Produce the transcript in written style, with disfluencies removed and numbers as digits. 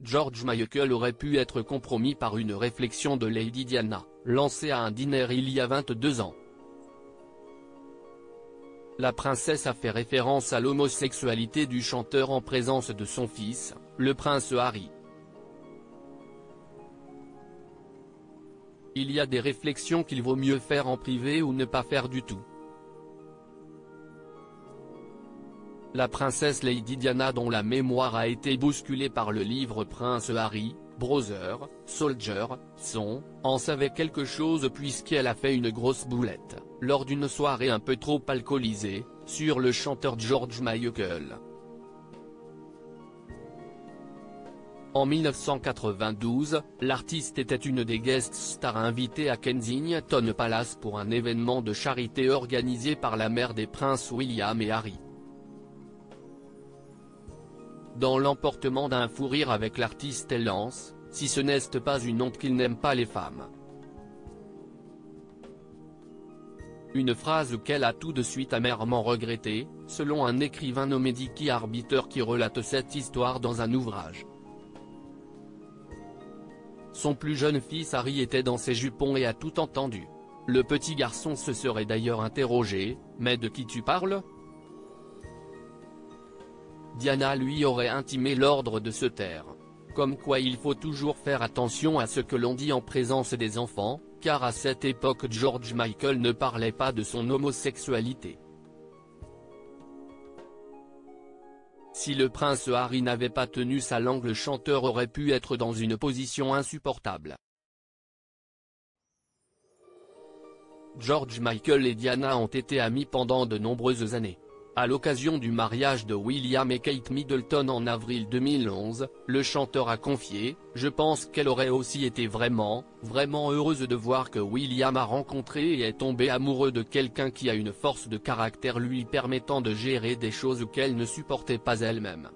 George Michael aurait pu être compromis par une réflexion de Lady Diana, lancée à un dîner il y a 22 ans. La princesse a fait référence à l'homosexualité du chanteur en présence de son fils, le prince Harry. Il y a des réflexions qu'il vaut mieux faire en privé ou ne pas faire du tout. La princesse Lady Diana, dont la mémoire a été bousculée par le livre Prince Harry, Brother, Soldier, en savait quelque chose puisqu'elle a fait une grosse boulette, lors d'une soirée un peu trop alcoolisée, sur le chanteur George Michael. En 1992, l'artiste était une des guest stars invitées à Kensington Palace pour un événement de charité organisé par la mère des princes William et Harry. Dans l'emportement d'un fou rire avec l'artiste, elle lance « Si ce n'est pas une honte qu'il n'aime pas les femmes ». Une phrase qu'elle a tout de suite amèrement regrettée, selon un écrivain nommé Dicky Arbiter qui relate cette histoire dans un ouvrage. Son plus jeune fils Harry était dans ses jupons et a tout entendu. Le petit garçon se serait d'ailleurs interrogé « Mais de qui tu parles ?» Diana lui aurait intimé l'ordre de se taire. Comme quoi il faut toujours faire attention à ce que l'on dit en présence des enfants, car à cette époque George Michael ne parlait pas de son homosexualité. Si le prince Harry n'avait pas tenu sa langue, le chanteur aurait pu être dans une position insupportable. George Michael et Diana ont été amis pendant de nombreuses années. À l'occasion du mariage de William et Kate Middleton en avril 2011, le chanteur a confié « Je pense qu'elle aurait aussi été vraiment heureuse de voir que William a rencontré et est tombé amoureux de quelqu'un qui a une force de caractère lui permettant de gérer des choses qu'elle ne supportait pas elle-même.